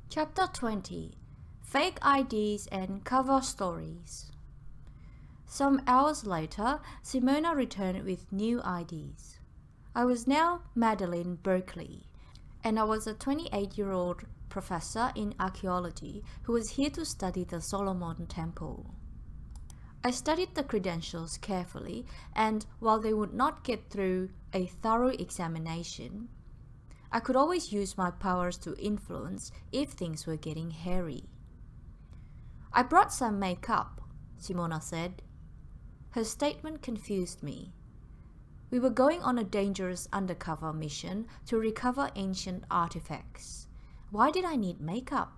Chapter 20. Fake IDs and cover stories. Some hours later, Simona returned with new IDs. I was now Madeleine Berkeley, and I was a 28-year-old professor in archaeology who was here to study the Solomon Temple. I studied the credentials carefully, and while they would not get through a thorough examination, I could always use my powers to influence if things were getting hairy. "I brought some makeup," Simona said. Her statement confused me. We were going on a dangerous undercover mission to recover ancient artifacts. Why did I need makeup?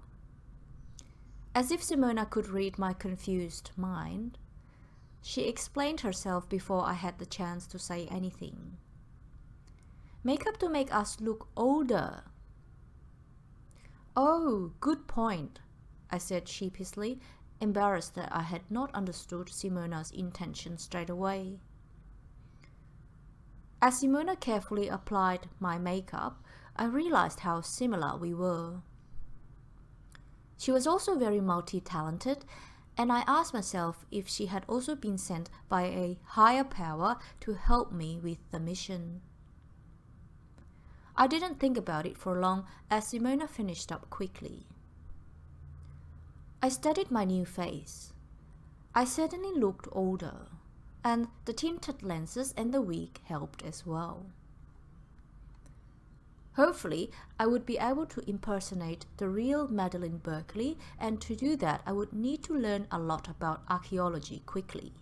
As if Simona could read my confused mind, she explained herself before I had the chance to say anything. "Makeup to make us look older." "Oh, good point," I said sheepishly, embarrassed that I had not understood Simona's intention straight away. As Simona carefully applied my makeup, I realized how similar we were. She was also very multi-talented, and I asked myself if she had also been sent by a higher power to help me with the mission. I didn't think about it for long as Simona finished up quickly. I studied my new face. I certainly looked older, and the tinted lenses and the wig helped as well. Hopefully, I would be able to impersonate the real Madeleine Berkeley, and to do that I would need to learn a lot about archaeology quickly.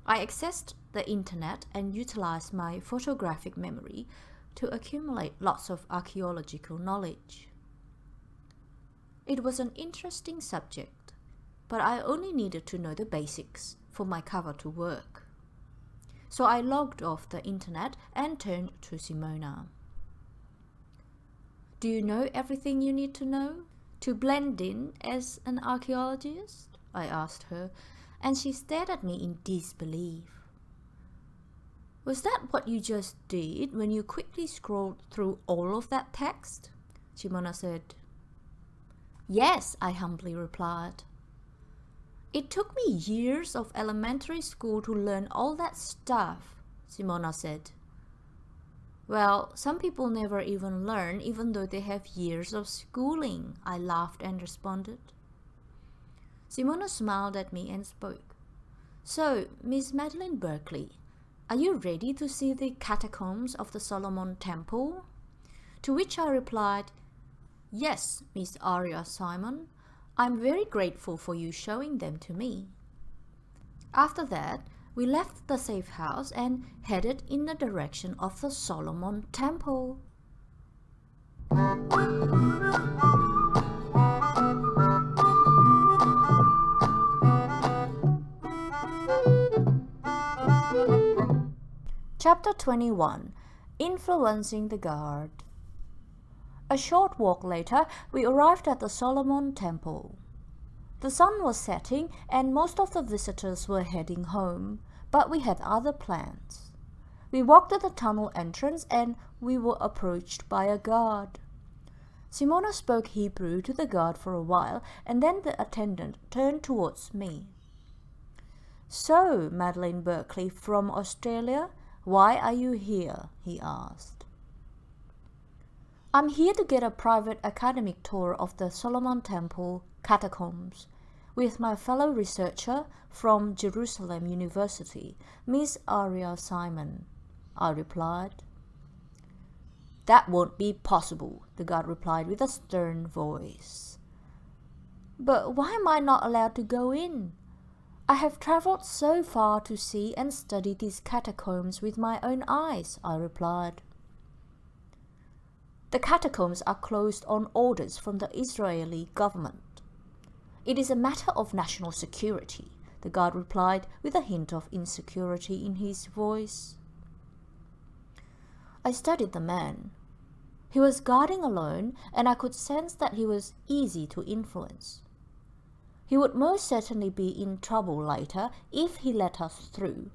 I accessed the internet and utilized my photographic memory to accumulate lots of archaeological knowledge. It was an interesting subject, but I only needed to know the basics for my cover to work. So I logged off the internet and turned to Simona. "Do you know everything you need to know to blend in as an archaeologist?" I asked her, and she stared at me in disbelief. "Was that what you just did when you quickly scrolled through all of that text?" Simona said. "Yes," I humbly replied. "It took me years of elementary school to learn all that stuff," Simona said. "Well, some people never even learn even though they have years of schooling," I laughed and responded. Simona smiled at me and spoke. "So, Miss Madeleine Berkeley, are you ready to see the catacombs of the Solomon Temple?" To which I replied, "Yes, Miss Aria Simon. I'm very grateful for you showing them to me." After that, we left the safe house and headed in the direction of the Solomon Temple. Chapter 21. Influencing the Guard. A short walk later, we arrived at the Solomon Temple. The sun was setting and most of the visitors were heading home, but we had other plans. We walked to the tunnel entrance and we were approached by a guard. Simona spoke Hebrew to the guard for a while, and then the attendant turned towards me. "So, Madeleine Berkeley from Australia, why are you here?" he asked. "I'm here to get a private academic tour of the Solomon Temple catacombs with my fellow researcher from Jerusalem University, Miss Aria Simon," I replied. "That won't be possible," the guard replied with a stern voice. "But why am I not allowed to go in? I have traveled so far to see and study these catacombs with my own eyes," I replied. "The catacombs are closed on orders from the Israeli government. It is a matter of national security," the guard replied with a hint of insecurity in his voice. I studied the man. He was guarding alone, and I could sense that he was easy to influence. He would most certainly be in trouble later if he let us through.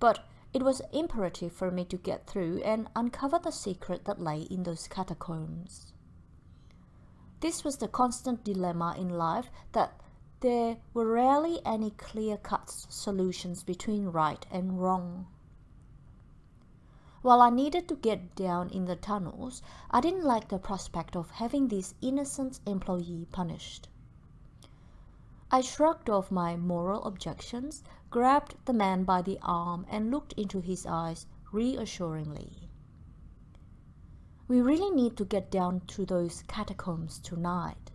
But it was imperative for me to get through and uncover the secret that lay in those catacombs. This was the constant dilemma in life, that there were rarely any clear-cut solutions between right and wrong. While I needed to get down in the tunnels, I didn't like the prospect of having this innocent employee punished. I shrugged off my moral objections, grabbed the man by the arm, and looked into his eyes reassuringly. We really need to get down to those catacombs tonight.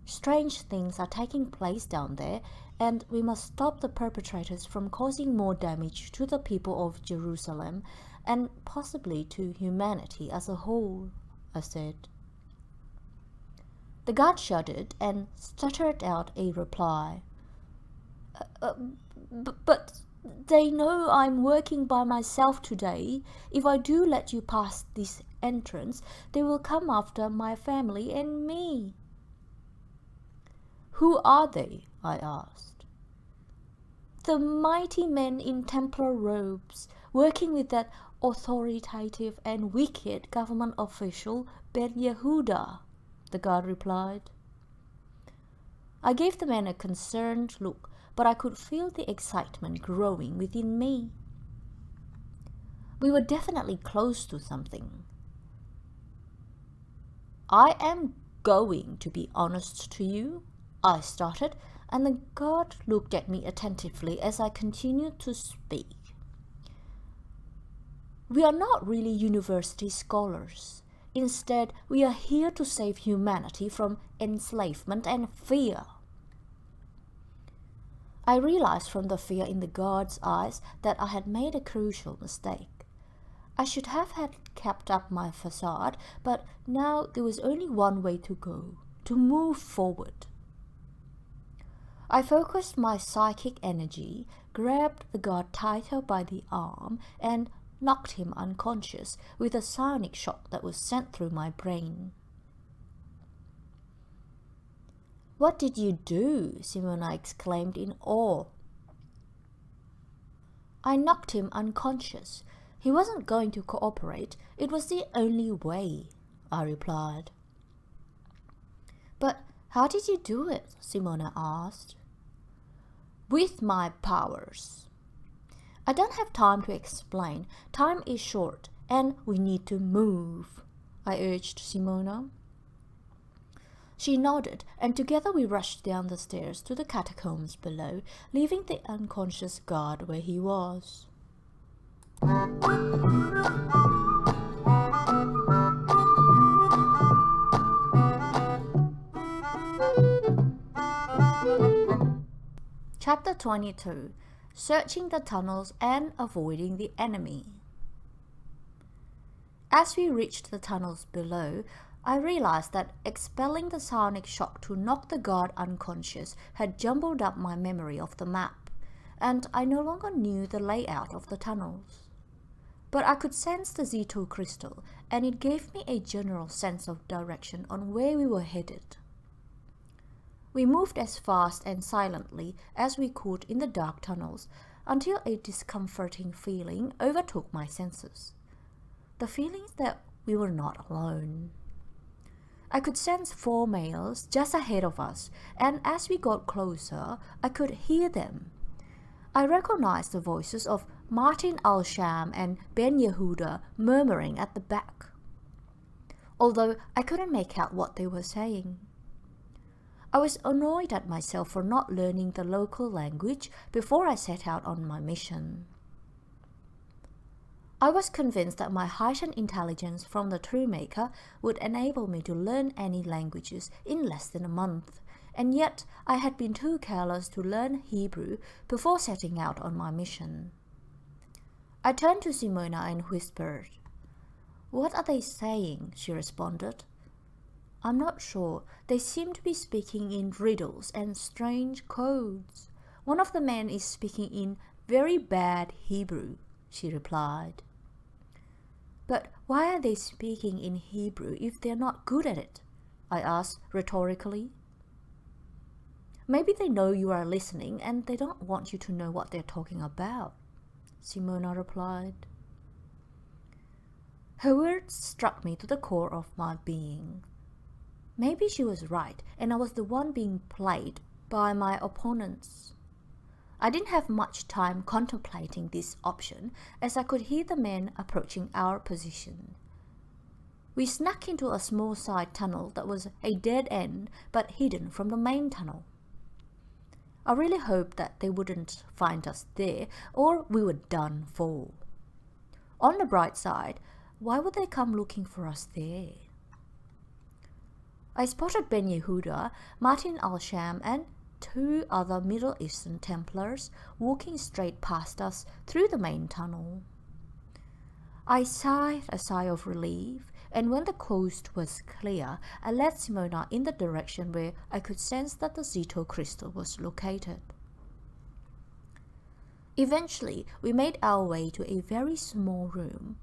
Strange things are taking place down there, and we must stop the perpetrators from causing more damage to the people of Jerusalem and possibly to humanity as a whole, I said. The guard shuddered and stuttered out a reply. But they know I'm working by myself today. If I do let you pass this entrance, they will come after my family and me. Who are they? I asked. The mighty men in Templar robes, working with that authoritative and wicked government official Ben Yehuda, the guard replied. I gave the man a concerned look, but I could feel the excitement growing within me. We were definitely close to something. I am going to be honest to you, I started, and the guard looked at me attentively as I continued to speak. We are not really university scholars. Instead, we are here to save humanity from enslavement and fear. I realized from the fear in the guard's eyes that I had made a crucial mistake. I should have had kept up my facade, but now there was only one way to go, to move forward. I focused my psychic energy, grabbed the guard tighter by the arm, and knocked him unconscious with a sonic shock that was sent through my brain. What did you do? Simona exclaimed in awe. I knocked him unconscious. He wasn't going to cooperate. It was the only way, I replied. But how did you do it? Simona asked. With my powers. I don't have time to explain. Time is short, and we need to move, I urged Simona. She nodded, and together we rushed down the stairs to the catacombs below, leaving the unconscious guard where he was. Chapter 22. Searching the tunnels and avoiding the enemy. As we reached the tunnels below, I realized that expelling the sonic shock to knock the guard unconscious had jumbled up my memory of the map, and I no longer knew the layout of the tunnels. But I could sense the Zeto crystal, and it gave me a general sense of direction on where we were headed. We moved as fast and silently as we could in the dark tunnels until a discomforting feeling overtook my senses. The feeling that we were not alone. I could sense 4 males just ahead of us, and as we got closer, I could hear them. I recognized the voices of Martin Al-Sham and Ben Yehuda murmuring at the back, although I couldn't make out what they were saying. I was annoyed at myself for not learning the local language before I set out on my mission. I was convinced that my heightened intelligence from the True Maker would enable me to learn any languages in less than a month, and yet I had been too careless to learn Hebrew before setting out on my mission. I turned to Simona and whispered. "What are they saying?" she responded. "I'm not sure. They seem to be speaking in riddles and strange codes. One of the men is speaking in very bad Hebrew," she replied. "But why are they speaking in Hebrew if they're not good at it?" I asked rhetorically. Maybe they know you are listening and they don't want you to know what they're talking about, Simona replied. Her words struck me to the core of my being. Maybe she was right, and I was the one being played by my opponents. I didn't have much time contemplating this option, as I could hear the men approaching our position. We snuck into a small side tunnel that was a dead end, but hidden from the main tunnel. I really hoped that they wouldn't find us there, or we were done for. On the bright side, why would they come looking for us there? I spotted Ben Yehuda, Martin Al-Sham, and 2 other Middle Eastern Templars walking straight past us through the main tunnel. I sighed a sigh of relief, and when the coast was clear, I led Simona in the direction where I could sense that the Zeto crystal was located. Eventually, we made our way to a very small room,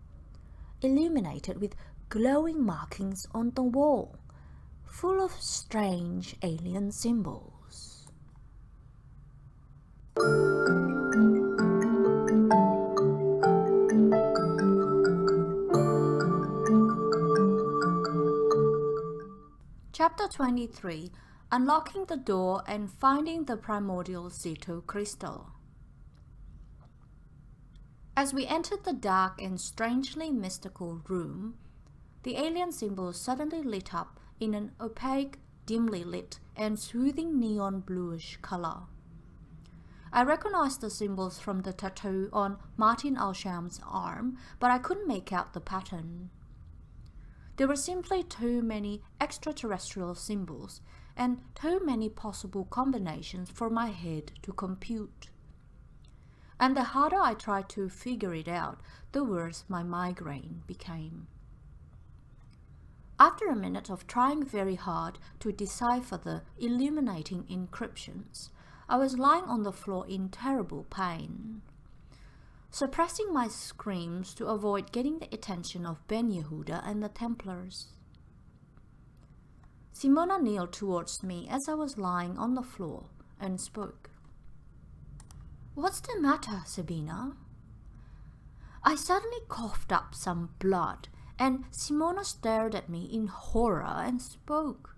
illuminated with glowing markings on the wall, full of strange alien symbols. Chapter 23. Unlocking the door and finding the primordial Zeto crystal. As we entered the dark and strangely mystical room, the alien symbols suddenly lit up in an opaque, dimly lit and soothing neon bluish color. I recognized the symbols from the tattoo on Martin Al-Sham's arm, but I couldn't make out the pattern. There were simply too many extra-terrestrial symbols and too many possible combinations for my head to compute. And the harder I tried to figure it out, the worse my migraine became. After a minute of trying very hard to decipher the illuminating inscriptions, I was lying on the floor in terrible pain. Suppressing my screams to avoid getting the attention of Ben Yehuda and the Templars. Simona kneeled towards me as I was lying on the floor and spoke. "What's the matter, Sabina?" I suddenly coughed up some blood, and Simona stared at me in horror and spoke.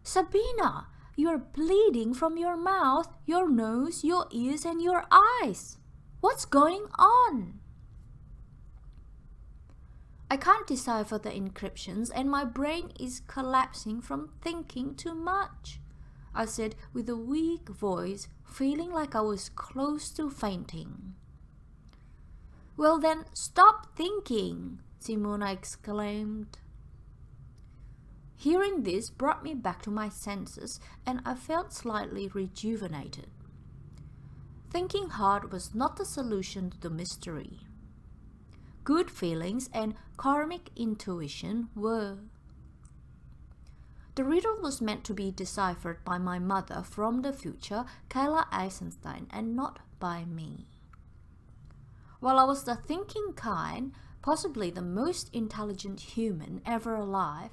"Sabina, you are bleeding from your mouth, your nose, your ears, and your eyes. What's going on?" I can't decipher the inscriptions and my brain is collapsing from thinking too much, I said with a weak voice, feeling like I was close to fainting. "Well then, stop thinking," Simona exclaimed. Hearing this brought me back to my senses and I felt slightly rejuvenated. Thinking hard was not the solution to the mystery. Good feelings and karmic intuition were. The riddle was meant to be deciphered by my mother from the future, Sabina Eisenstein, and not by me. While I was the thinking kind, possibly the most intelligent human ever alive,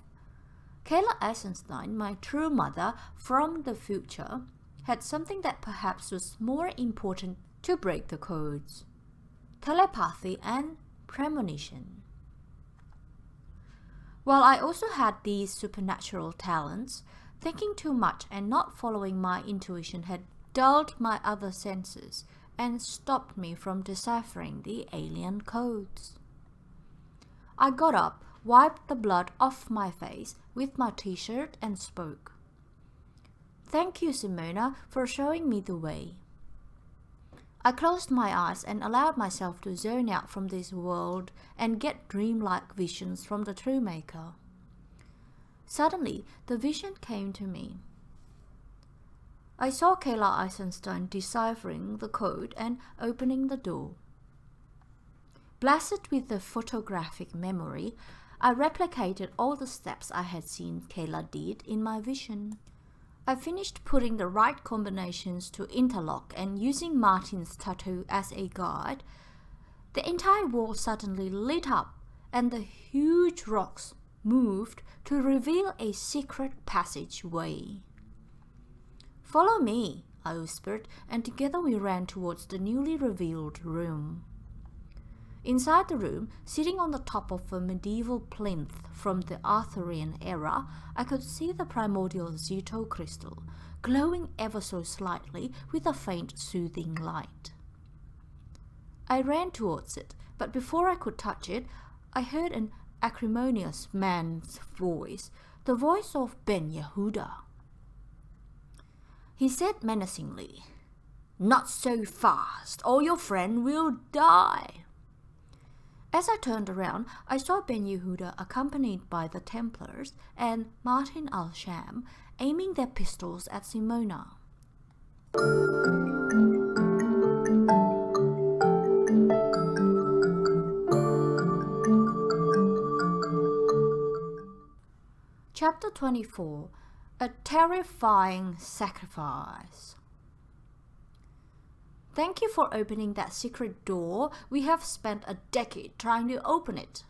Sabina Eisenstein, my true mother from the future, had something that perhaps was more important to break the codes: telepathy and premonition. While I also had these supernatural talents, thinking too much and not following my intuition had dulled my other senses and stopped me from deciphering the alien codes. I got up, wiped the blood off my face with my t-shirt and spoke. "Thank you, Simona, for showing me the way." I closed my eyes and allowed myself to zone out from this world and get dreamlike visions from the True Maker. Suddenly, the vision came to me. I saw Sabina Eisenstein deciphering the code and opening the door. Blasted with the photographic memory, I replicated all the steps I had seen Kayla did in my vision. I finished putting the right combinations to interlock and using Martin's tattoo as a guide. The entire wall suddenly lit up and the huge rocks moved to reveal a secret passageway. "Follow me," I whispered, and together we ran towards the newly revealed room. Inside the room, sitting on the top of a medieval plinth from the Arthurian era, I could see the primordial Zeto crystal, glowing ever so slightly with a faint soothing light. I ran towards it, but before I could touch it, I heard an acrimonious man's voice, the voice of Ben Yehuda. He said menacingly, "Not so fast, or your friend will die." As I turned around, I saw Ben Yehuda accompanied by the Templars and Martin al-Sham aiming their pistols at Simona. Chapter 24. A terrifying sacrifice. "Thank you for opening that secret door. We have spent a decade trying to open it."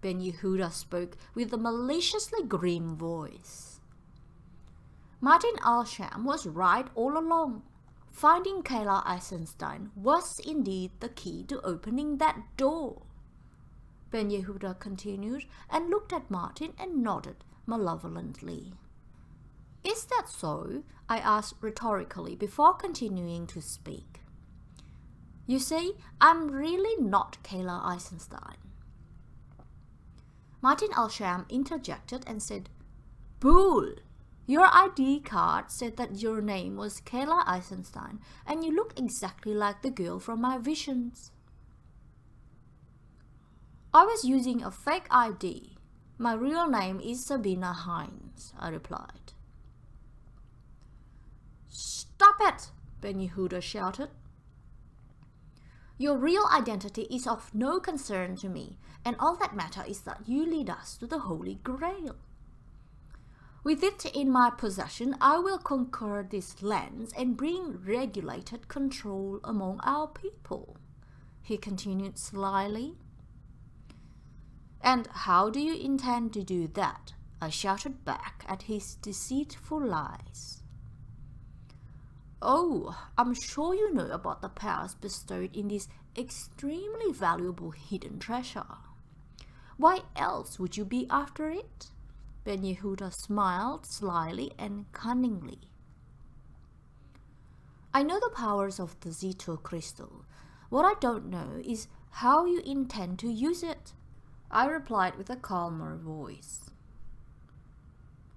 Ben Yehuda spoke with a maliciously grim voice. Martin al-Sham was right all along. Finding Sabina Eisenstein was indeed the key to opening that door. Ben Yehuda continued and looked at Martin and nodded malevolently. "Is that so?" I asked rhetorically before continuing to speak. "You see, I'm really not Sabina Eisenstein." Martin al-Sham interjected and said, "Bull! Your ID card said that your name was Sabina Eisenstein, and you look exactly like the girl from my visions." "I was using a fake ID. My real name is Sabina Hines," I replied. "Stop it!" Ben Yehuda shouted. "Your real identity is of no concern to me, and all that matters is that you lead us to the Holy Grail. With it in my possession, I will conquer these lands and bring regulated control among our people," he continued slyly. "And how do you intend to do that?" I shouted back at his deceitful lies. "Oh, I'm sure you know about the powers bestowed in this extremely valuable hidden treasure. Why else would you be after it?" Ben Yehuda smiled slyly and cunningly. "I know the powers of the Zeto crystal. What I don't know is how you intend to use it," I replied with a calmer voice.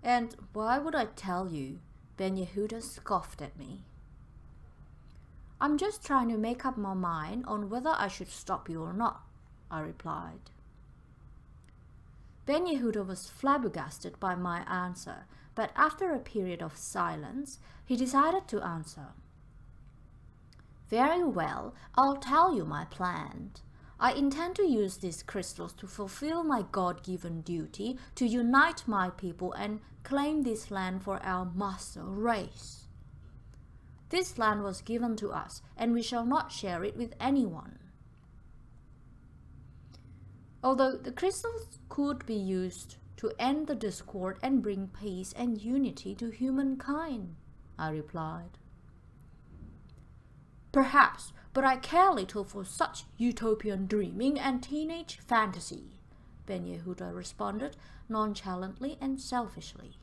"And why would I tell you?" Ben Yehuda scoffed at me. "I'm just trying to make up my mind on whether I should stop you or not," I replied. Ben Yehuda was flabbergasted by my answer, but after a period of silence, he decided to answer. "Very well, I'll tell you my plan. I intend to use these crystals to fulfill my God-given duty to unite my people and claim this land for our master race. This land was given to us, and we shall not share it with anyone. Although the crystals could be used to end the discord and bring peace and unity to humankind," I replied. "Perhaps, but I care little for such utopian dreaming and teenage fantasy," Ben Yehuda responded nonchalantly and selfishly.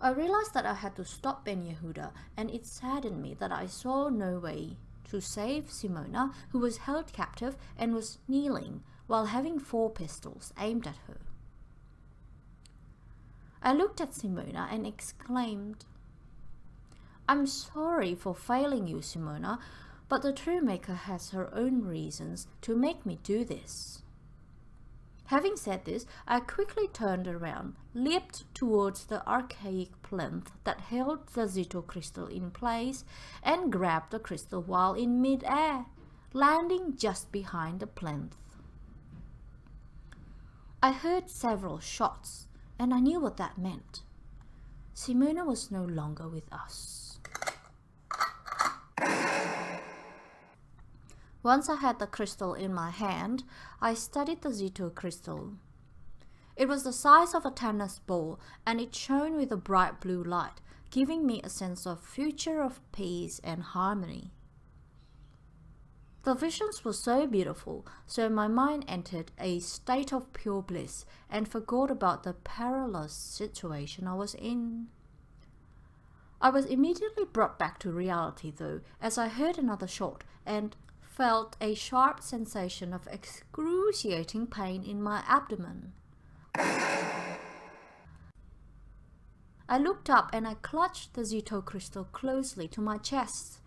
I realized that I had to stop Ben Yehuda, and it saddened me that I saw no way to save Simona, who was held captive and was kneeling while having 4 pistols aimed at her. I looked at Simona and exclaimed, "I'm sorry for failing you, Simona, but the True Maker has her own reasons to make me do this." Having said this, I quickly turned around, leapt towards the archaic plinth that held the Zeto crystal in place, and grabbed the crystal while in mid-air, landing just behind the plinth. I heard several shots, and I knew what that meant. Simona was no longer with us. Once I had the crystal in my hand, I studied the Zeto crystal. It was the size of a tennis ball, and it shone with a bright blue light, giving me a sense of future of peace and harmony. The visions were so beautiful, so my mind entered a state of pure bliss and forgot about the perilous situation I was in. I was immediately brought back to reality though, as I heard another shot and felt a sharp sensation of excruciating pain in my abdomen. I looked up and I clutched the Zeto crystal closely to my chest,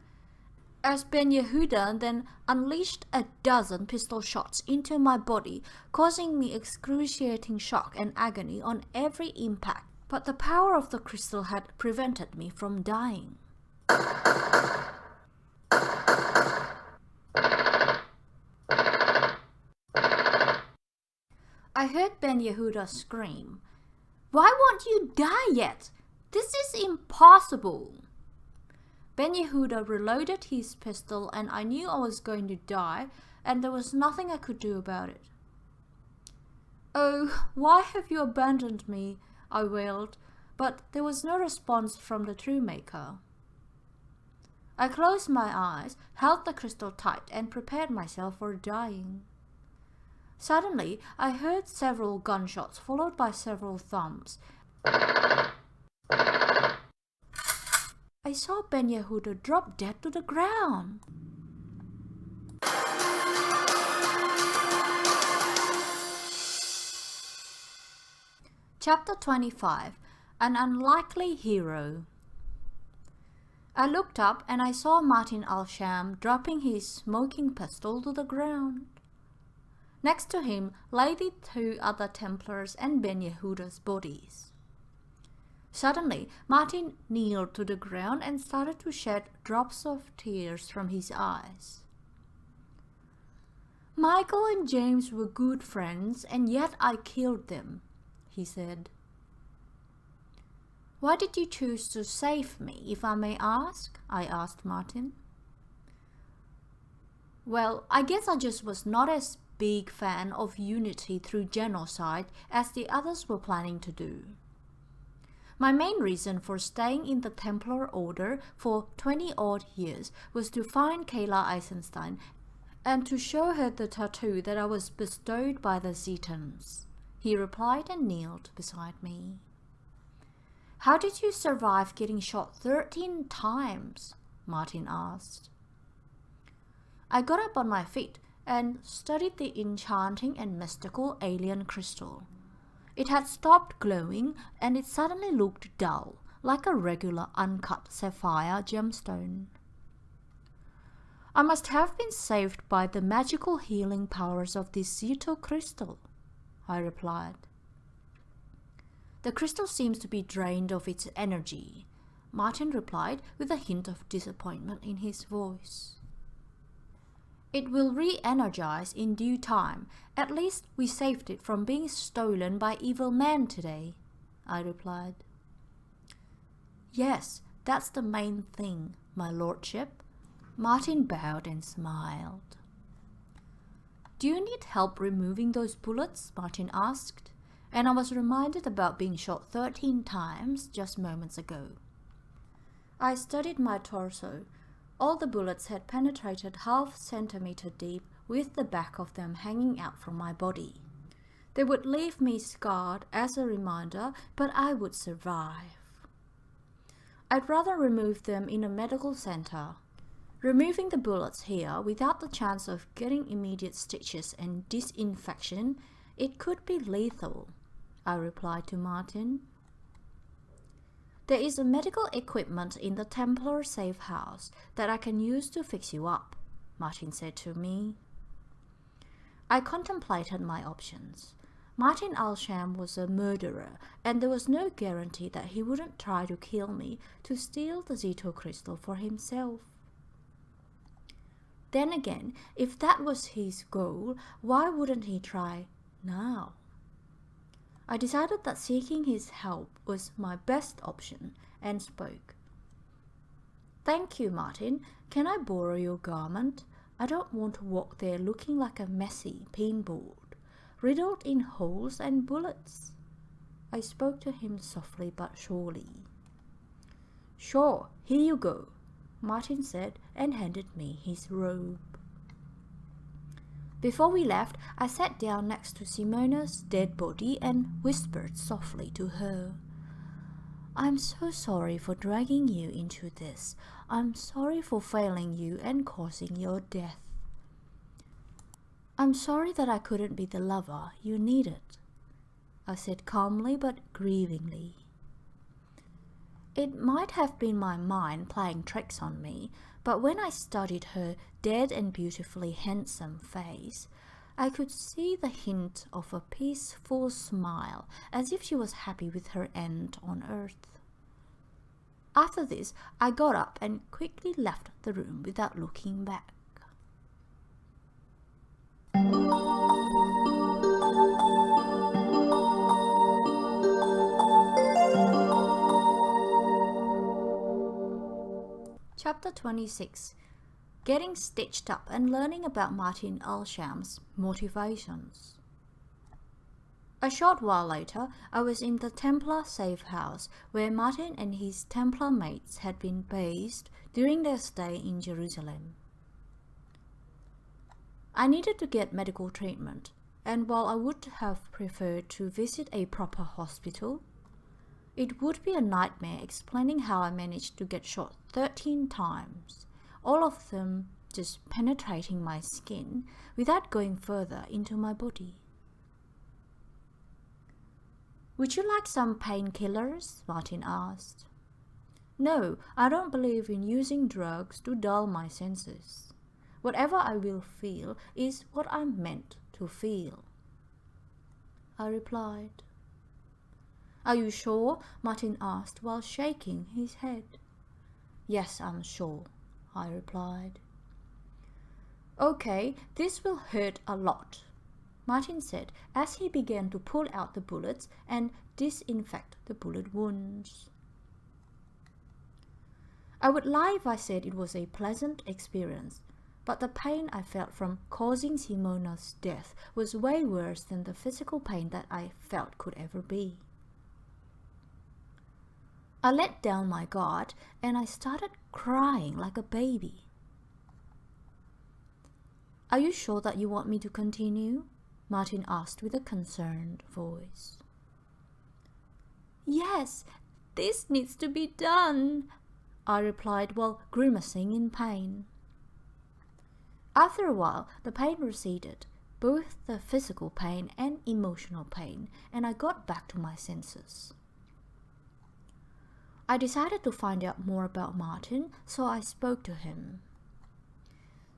as Ben Yehuda then unleashed a dozen pistol shots into my body, causing me excruciating shock and agony on every impact. But the power of the crystal had prevented me from dying. I heard Ben Yehuda scream, "Why won't you die yet? This is impossible!" Ben Yehuda reloaded his pistol and I knew I was going to die and there was nothing I could do about it. "Oh, why have you abandoned me?" I wailed, but there was no response from the True Maker. I closed my eyes, held the crystal tight and prepared myself for dying. Suddenly, I heard several gunshots followed by several thumps. I saw Ben Yehuda drop dead to the ground. Chapter 25. An Unlikely Hero. I looked up and I saw Martin Alsham dropping his smoking pistol to the ground. Next to him lay the two other Templars and Ben Yehuda's bodies. Suddenly, Martin kneeled to the ground and started to shed drops of tears from his eyes. "Michael and James were good friends, and yet I killed them," he said. "Why did you choose to save me, if I may ask?" I asked Martin. "Well, I guess I just was not as big fan of unity through genocide as the others were planning to do. My main reason for staying in the Templar Order for 20-odd years was to find Sabina Eisenstein and to show her the tattoo that I was bestowed by the Zetans," he replied and kneeled beside me. "How did you survive getting shot 13 times? Martin asked. I got up on my feet and studied the enchanting and mystical alien crystal. It had stopped glowing and it suddenly looked dull, like a regular uncut sapphire gemstone. "I must have been saved by the magical healing powers of this Zeto crystal," I replied. "The crystal seems to be drained of its energy," Martin replied with a hint of disappointment in his voice. "It will re-energize in due time. At least we saved it from being stolen by evil men today," I replied. "Yes, that's the main thing, my lordship." Martin bowed and smiled. "Do you need help removing those bullets?" Martin asked, and I was reminded about being shot 13 times just moments ago. I studied my torso. All the bullets had penetrated half centimeter deep, with the back of them hanging out from my body. They would leave me scarred as a reminder, but I would survive. I'd rather remove them in a medical center. Removing the bullets here without the chance of getting immediate stitches and disinfection, it could be lethal, I replied to Martin. "There is a medical equipment in the Templar safe house that I can use to fix you up," Martin said to me. I contemplated my options. Martin Alsham was a murderer, and there was no guarantee that he wouldn't try to kill me to steal the Zeto crystal for himself. Then again, if that was his goal, why wouldn't he try now? I decided that seeking his help was my best option and spoke. "Thank you, Martin. Can I borrow your garment? I don't want to walk there looking like a messy pinboard, riddled in holes and bullets." I spoke to him softly but surely. "Sure, here you go," Martin said and handed me his robe. Before we left, I sat down next to Simona's dead body and whispered softly to her. "I'm so sorry for dragging you into this. I'm sorry for failing you and causing your death. I'm sorry that I couldn't be the lover you needed," I said calmly but grievingly. It might have been my mind playing tricks on me, but when I studied her dead and beautifully handsome face, I could see the hint of a peaceful smile, as if she was happy with her end on earth. After this, I got up and quickly left the room without looking back. Chapter 26. Getting stitched up and learning about Martin Elsham's motivations. A short while later, I was in the Templar safe house where Martin and his Templar mates had been based during their stay in Jerusalem. I needed to get medical treatment, and while I would have preferred to visit a proper hospital, it would be a nightmare explaining how I managed to get shot 13 times, all of them just penetrating my skin without going further into my body. "Would you like some painkillers?" Martin asked. "No, I don't believe in using drugs to dull my senses. Whatever I will feel is what I'm meant to feel," I replied. "Are you sure?" Martin asked while shaking his head. "Yes, I'm sure," I replied. "Okay, this will hurt a lot," Martin said as he began to pull out the bullets and disinfect the bullet wounds. I would lie if I said it was a pleasant experience, but the pain I felt from causing Simona's death was way worse than the physical pain that I felt could ever be. I let down my guard and I started crying like a baby. "Are you sure that you want me to continue?" Martin asked with a concerned voice. "Yes, this needs to be done," I replied while grimacing in pain. After a while, the pain receded, both the physical pain and emotional pain, and I got back to my senses. I decided to find out more about Martin, so I spoke to him.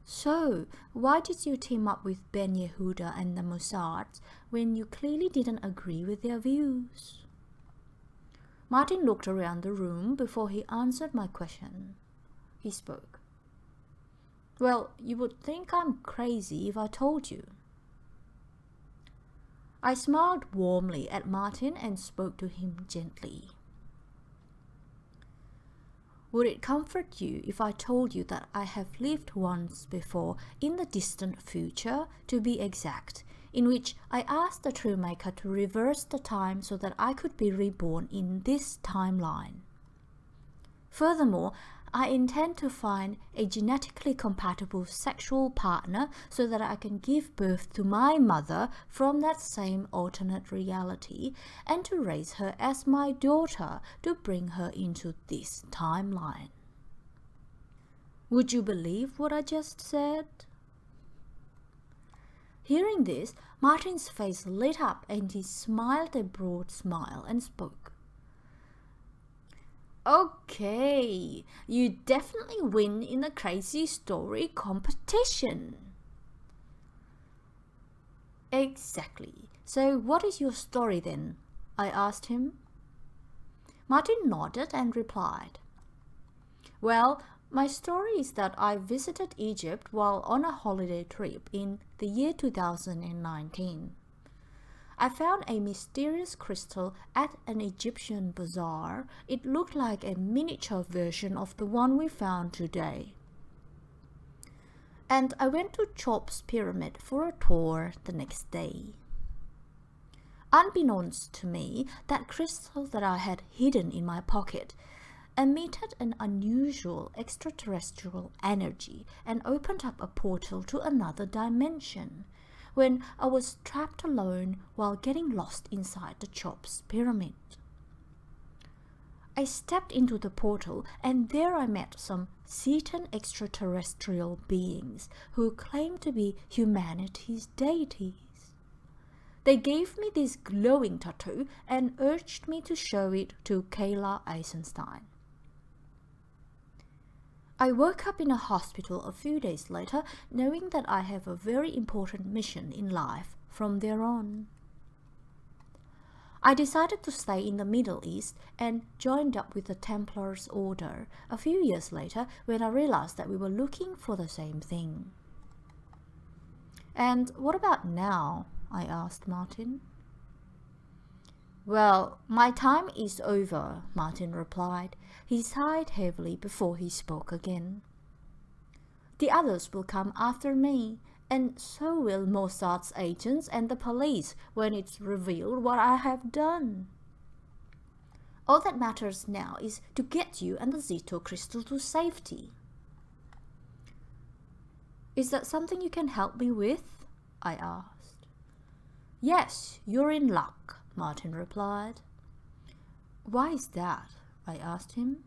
"So, why did you team up with Ben Yehuda and the Mossad when you clearly didn't agree with their views?" Martin looked around the room before he answered my question. He spoke. "Well, you would think I'm crazy if I told you." I smiled warmly at Martin and spoke to him gently. "Would it comfort you if I told you that I have lived once before, in the distant future, to be exact, in which I asked the True Maker to reverse the time so that I could be reborn in this timeline? Furthermore, I intend to find a genetically compatible sexual partner so that I can give birth to my mother from that same alternate reality and to raise her as my daughter to bring her into this timeline. Would you believe what I just said?" Hearing this, Martin's face lit up and he smiled a broad smile and spoke. "Okay, you definitely win in the crazy story competition." "Exactly. So what is your story then?" I asked him. Martin nodded and replied, "Well, my story is that I visited Egypt while on a holiday trip in the year 2019. I found a mysterious crystal at an Egyptian bazaar. It looked like a miniature version of the one we found today. And I went to Chop's pyramid for a tour the next day. Unbeknownst to me, that crystal that I had hidden in my pocket emitted an unusual extra-terrestrial energy and opened up a portal to another dimension, when I was trapped alone while getting lost inside the Chops pyramid. I stepped into the portal, and there I met some Zetan extraterrestrial beings who claimed to be humanity's deities. They gave me this glowing tattoo and urged me to show it to Sabina Eisenstein. I woke up in a hospital a few days later, knowing that I have a very important mission in life from there on. I decided to stay in the Middle East and joined up with the Templars Order a few years later when I realized that we were looking for the same thing. "And what about now?" I asked Martin. "Well, my time is over," Martin replied. He sighed heavily before he spoke again. "The others will come after me, and so will Mossad's agents and the police when it's revealed what I have done. All that matters now is to get you and the Zeto crystal to safety." "Is that something you can help me with?" I asked. "Yes, you're in luck," Martin replied. "Why is that?" I asked him.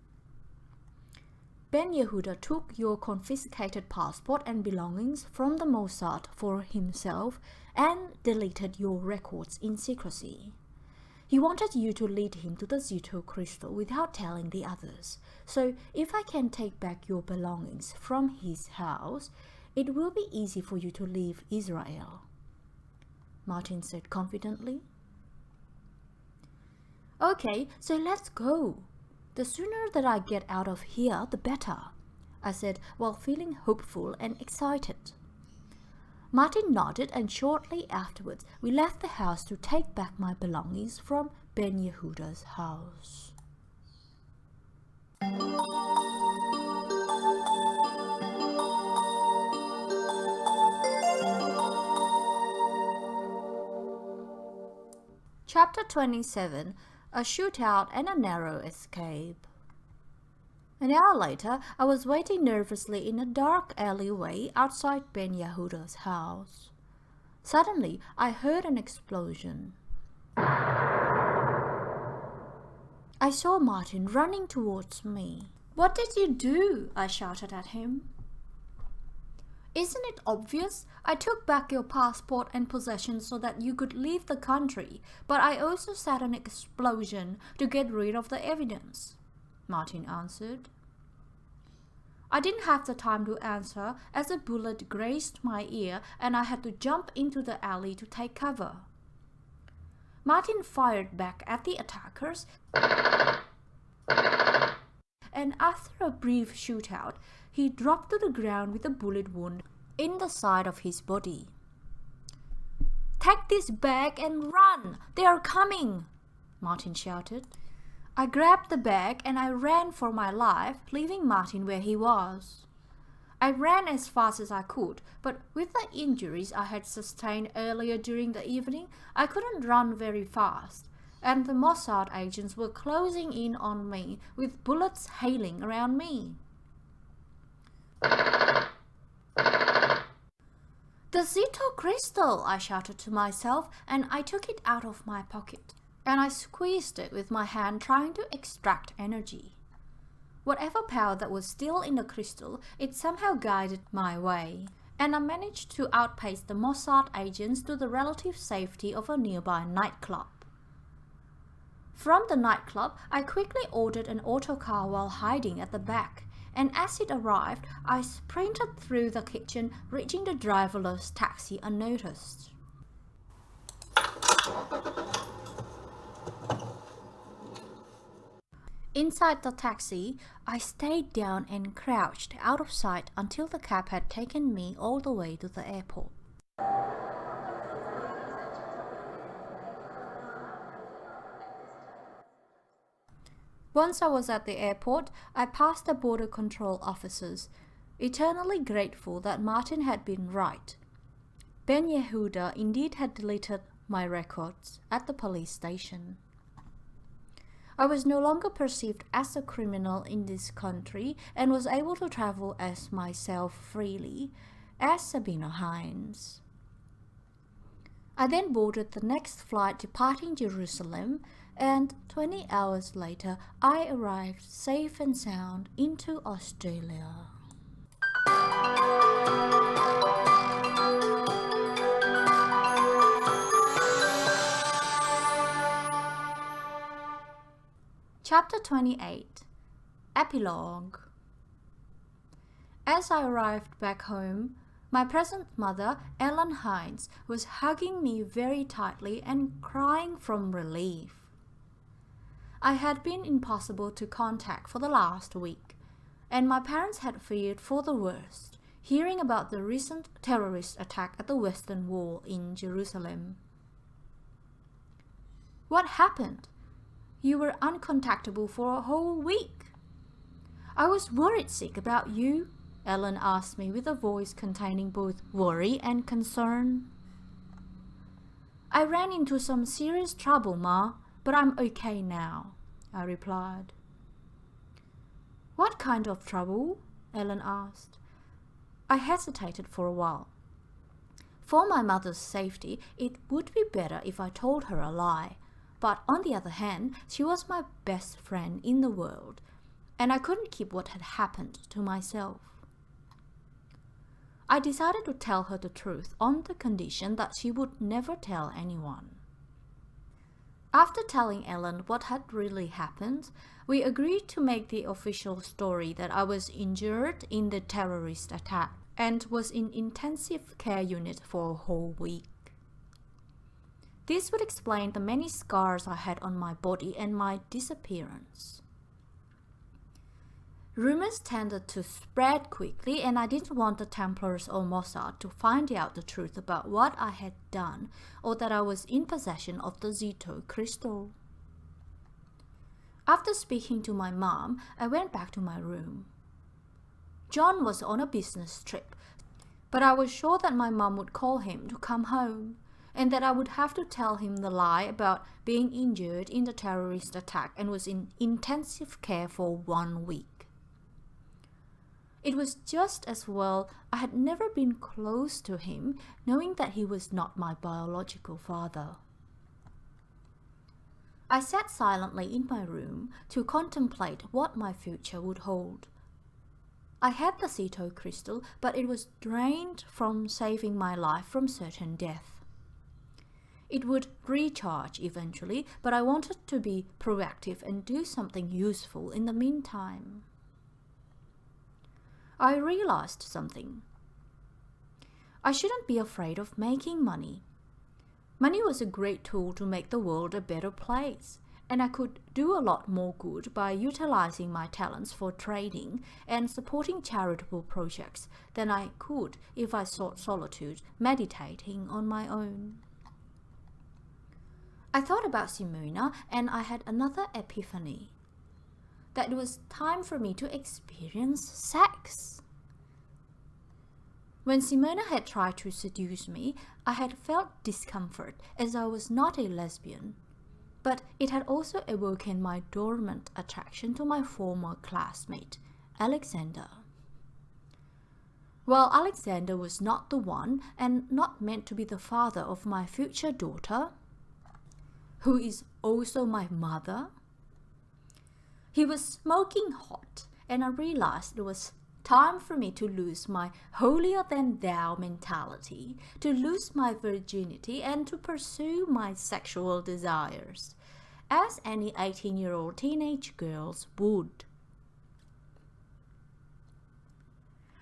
"Ben Yehuda took your confiscated passport and belongings from the Mossad for himself and deleted your records in secrecy. He wanted you to lead him to the Zeto crystal without telling the others. So if I can take back your belongings from his house, it will be easy for you to leave Israel," Martin said confidently. "Okay, so let's go. The sooner that I get out of here, the better," I said while feeling hopeful and excited. Martin nodded, and shortly afterwards we left the house to take back my belongings from Ben Yehuda's house. Chapter 27. A Shootout and a Narrow Escape. An hour later, I was waiting nervously in a dark alleyway outside Ben Yehuda's house. Suddenly, I heard an explosion. I saw Martin running towards me. "What did you do?" I shouted at him. "Isn't it obvious? I took back your passport and possessions so that you could leave the country, but I also set an explosion to get rid of the evidence," Martin answered. I didn't have the time to answer as a bullet grazed my ear and I had to jump into the alley to take cover. Martin fired back at the attackers, and after a brief shootout, he dropped to the ground with a bullet wound in the side of his body. "Take this bag and run! They are coming!" Martin shouted. I grabbed the bag and I ran for my life, leaving Martin where he was. I ran as fast as I could, but with the injuries I had sustained earlier during the evening, I couldn't run very fast, and the Mossad agents were closing in on me with bullets hailing around me. "The Zeto crystal!" I shouted to myself, and I took it out of my pocket, and I squeezed it with my hand, trying to extract energy. Whatever power that was still in the crystal, it somehow guided my way, and I managed to outpace the Mossad agents to the relative safety of a nearby nightclub. From the nightclub, I quickly ordered an autocar while hiding at the back, and as it arrived, I sprinted through the kitchen, reaching the driverless taxi unnoticed. Inside the taxi, I stayed down and crouched out of sight until the cab had taken me all the way to the airport. Once I was at the airport, I passed the border control officers, eternally grateful that Martin had been right. Ben Yehuda indeed had deleted my records at the police station. I was no longer perceived as a criminal in this country and was able to travel as myself freely, as Sabina Hines. I then boarded the next flight departing Jerusalem, and 20 hours later I arrived safe and sound into Australia. Chapter 28. Epilogue. As I arrived back home, my present mother, Elaine Hines, was hugging me very tightly and crying from relief. I had been impossible to contact for the last week, and my parents had feared for the worst, hearing about the recent terrorist attack at the Western Wall in Jerusalem. What happened? You were uncontactable for a whole week. I was worried sick about you, Elaine asked me with a voice containing both worry and concern. I ran into some serious trouble, Ma, but I'm okay now, I replied. What kind of trouble? Elaine asked. I hesitated for a while. For my mother's safety, it would be better if I told her a lie. But on the other hand, she was my best friend in the world, and I couldn't keep what had happened to myself. I decided to tell her the truth on the condition that she would never tell anyone. After telling Elaine what had really happened, we agreed to make the official story that I was injured in the terrorist attack and was in intensive care unit for a whole week. This would explain the many scars I had on my body and my disappearance. Rumors tended to spread quickly, and I didn't want the Templars or Mossad to find out the truth about what I had done or that I was in possession of the Zeto crystal. After speaking to my mom, I went back to my room. John was on a business trip, but I was sure that my mom would call him to come home, and that I would have to tell him the lie about being injured in the terrorist attack and was in intensive care for 1 week. It was just as well I had never been close to him, knowing that he was not my biological father. I sat silently in my room to contemplate what my future would hold. I had the Zeto crystal, but it was drained from saving my life from certain death. It would recharge eventually, but I wanted to be proactive and do something useful in the meantime. I realized something. I shouldn't be afraid of making money. Money was a great tool to make the world a better place, and I could do a lot more good by utilizing my talents for trading and supporting charitable projects than I could if I sought solitude meditating on my own. I thought about Simona, and I had another epiphany. That it was time for me to experience sex. When Simona had tried to seduce me, I had felt discomfort as I was not a lesbian, but it had also awoken my dormant attraction to my former classmate, Alexander. While Alexander was not the one and not meant to be the father of my future daughter, who is also my mother, he was smoking hot, and I realized it was time for me to lose my holier-than-thou mentality, to lose my virginity, and to pursue my sexual desires, as any 18-year-old teenage girls would.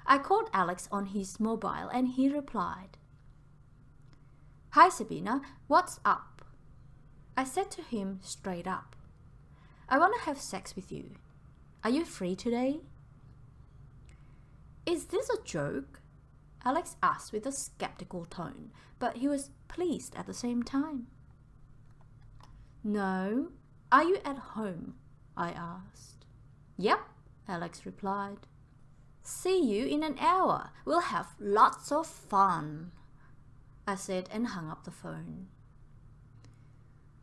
I called Alex on his mobile, and he replied, "Hi Sabina, what's up?" I said to him straight up, "I want to have sex with you. Are you free today?" "Is this a joke?" Alex asked with a skeptical tone, but he was pleased at the same time. "No. Are you at home?" I asked. "Yep," Alex replied. "See you in an hour. We'll have lots of fun," I said and hung up the phone.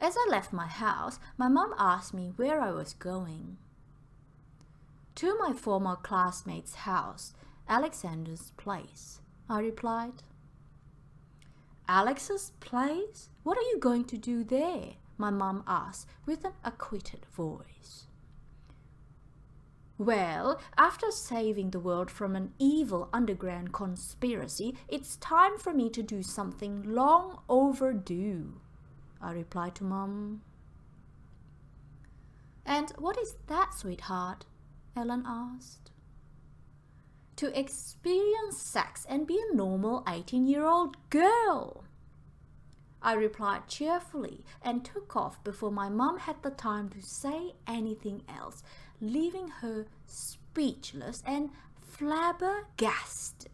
As I left my house, my mum asked me where I was going. To my former classmate's house, Alexander's place, I replied. Alex's place? What are you going to do there? My mum asked with an acquitted voice. Well, after saving the world from an evil underground conspiracy, it's time for me to do something long overdue, I replied to Mum. And what is that, sweetheart? Ellen asked. To experience sex and be a normal 18-year-old girl, I replied cheerfully and took off before my mum had the time to say anything else, leaving her speechless and flabbergasted.